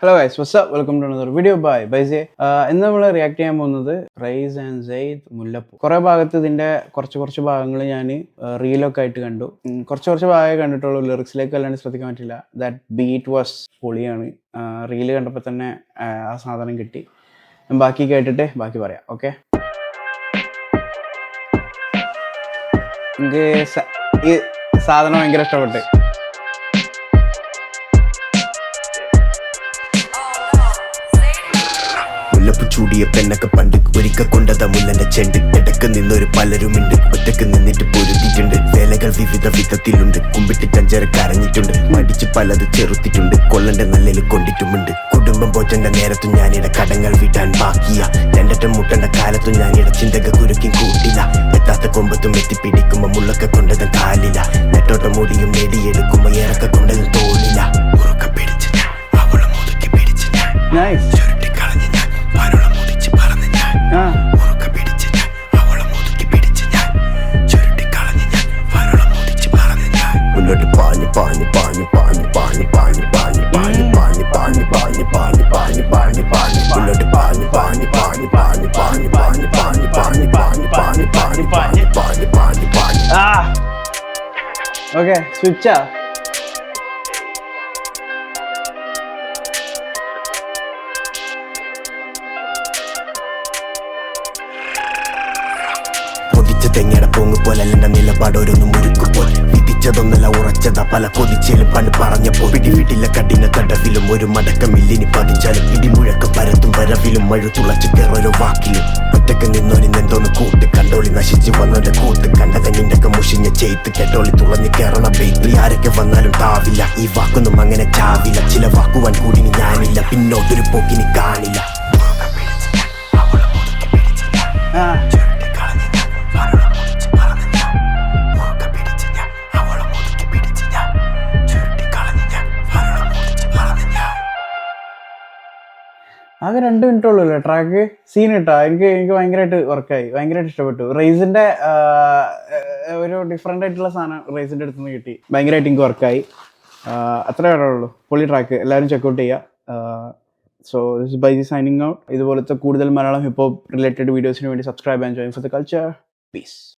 Hello guys, what's up? Welcome to another video by ബൈസേ. ഇന്ന് നമ്മൾ റിയാക്ട് ചെയ്യാൻ പോകുന്നത് റൈസ് ആൻഡ് സെയ്ദ് മുല്ലപ്പൂ. കുറേ ഭാഗത്ത് ഇതിൻ്റെ കുറച്ച് ഭാഗങ്ങൾ ഞാൻ റീലൊക്കെ ആയിട്ട് കണ്ടു. കുറച്ച് ഭാഗമേ കണ്ടിട്ടുള്ളൂ. ലിറിക്സിലേക്ക് അല്ലാണ്ട് ശ്രദ്ധിക്കാൻ പറ്റില്ല. ദാറ്റ് ബീറ്റ് വാസ് പൊളിയാണ്. റീല് കണ്ടപ്പോൾ തന്നെ ആ സാധനം കിട്ടി. ബാക്കി കേട്ടിട്ട് ബാക്കി പറയാം. ഓക്കെ, എനിക്ക് ഈ സാധനം ഭയങ്കര ഇഷ്ടപ്പെട്ടു. മുല്ലപ്പൂ ചൂടിയ പെണ്ണൊക്കെ പണ്ട് ഒരിക്കൽ കൊണ്ടതാ മുല്ലന്റെ ചെണ്ട്. ഇടക്ക് നിന്നൊരു പലരുമുണ്ട്, ഒറ്റക്ക് നിന്നിട്ട് പൊരുത്തിട്ടുണ്ട്. വേലകൾ വിവിധ വിധത്തിലുണ്ട്, കുമ്പിട്ട് കഞ്ചര കരഞ്ഞിട്ടുണ്ട്. മടിച്ച് പലത് ചെറുത്തിട്ടുണ്ട്, കൊള്ളന്റെ നല്ലല് കൊണ്ടിട്ടുമുണ്ട്. കുടുംബം പോറ്റന്റെ നേരത്തും ഞാനിട കടങ്ങൾ വിടാൻ ബാക്കിയ. രണ്ടറ്റം മുട്ടന്റെ കാലത്തും ഞാനിട ചിന്തക കുരുക്കി കൂട്ടില്ല. എത്താത്ത കൊമ്പത്തും എത്തിപ്പിടിക്കുമ്പോ മുള്ളൊക്കെ കൊണ്ടതും കാലില്ല. നെട്ടോട്ടം മൂടിയും നേടിയെടുക്കുമ്പോ ഏറൊക്കെ കൊണ്ടതും തോളില്ല. ഉറക്ക പിടിച്ച് ഞാൻ അവളെ മുതുക്കി പിടിച്ച് ഞാൻ ചുരുട്ടി കളഞ്ഞ് ഞാൻ അവളെ മുതിച്ച് പറന്ന് ഞാൻ ഉറക്ക പിടിച്ച് ഞാൻ അവളെ മുതുക്കി പിടിച്ച് ഞാൻ ചുരുട്ടി കളഞ്ഞ് ഞാൻ അവളെ മുതിച്ച് പറന്ന് ഞാൻ മുന്നോട്ട് പാഞ്ഞ് പാഞ്ഞ് പാഞ്ഞ് പാഞ്ഞ് പാഞ്ഞ് പാഞ്ഞ് പാഞ്ഞ് പാഞ്ഞ് പാഞ്ഞ് പാഞ്ഞ് പാഞ്ഞ് പാഞ്ഞ് പാഞ്ഞ് പാഞ്ഞ് പാഞ്ഞ് മുന്നോട്ട് പാഞ്ഞ് പാഞ്ഞ് പാഞ്ഞ് പാഞ്ഞ് പാഞ്ഞ് പാഞ്ഞ് പാഞ്ഞ് പാഞ്ഞ് പാഞ്ഞ് പാഞ്ഞ് പാഞ്ഞ് പാഞ്ഞ് പാഞ്ഞ് പാഞ്ഞ് പാഞ്ഞ്. ഓക്കെ, സ്വിച്ചാ. തെങ്ങയുടെ പൊങ്ങ് പോലെന്റെ നിലപാടോരൊന്നും മുരുക്കുപോൽ. വിധിച്ചതൊന്നല്ല ഉറച്ചതാ പല കൊതിച്ചേലും പണ്ട് പറഞ്ഞപ്പോ. പിടിവിട്ടില്ല കഠിന തടവിലും ഒരു മടക്കമില്ലിനി പതിച്ചാലും. ഇടിമുഴക്കം പരത്തും വരവിലും മഴ തുളച്ച് കയറോരോ വാക്കിലും. ഒറ്റക്ക് നിന്നോനി എന്തോന്ന് കൂട്ട് കണ്ടോളി നശിച്ചു വന്നോന്റെ കൂട്ട്. കണ്ടത് നിന്റെക്കെ മുഷിഞ്ഞ ചെയ്ത്ത് കേട്ടോളി തുളഞ്ഞ് കയറണ ബെയ്ത്ത്. ആരൊക്കെ വന്നാലും താവില്ല, ഈ വാക്കൊന്നും അങ്ങനെ ചാവില്ല. ചില വാക്കുവാൻ കൂടി ഞാനില്ല, പിന്നോട്ടൊരു പോക്കിനി കാണില്ല. ആകെ 2 മിനിറ്റ് ഉള്ളൂ അല്ലേ ട്രാക്ക്? സീൻ കിട്ടാ. എനിക്ക് ഭയങ്കരമായിട്ട് വർക്കായി, ഭയങ്കരമായിട്ട് ഇഷ്ടപ്പെട്ടു. റൈസിന്റെ ഒരു ഡിഫറെൻ്റ് ആയിട്ടുള്ള സാധനം റൈസിന്റെ അടുത്ത് നിന്ന് കിട്ടി. ഭയങ്കരമായിട്ട് എനിക്ക് വർക്കായി. അത്രേ പറയുള്ളൂ. പൊളി ട്രാക്ക്, എല്ലാവരും ചെക്കൗട്ട് ചെയ്യുക. സോ ദിസ് ബൈസി സൈനിങ് ഔട്ട്. ഇതുപോലത്തെ കൂടുതൽ മലയാളം ഹിപ്പ് ഹോപ്പ് റിലേറ്റഡ് വീഡിയോസിന് വേണ്ടി subscribe and join for the culture. Piece.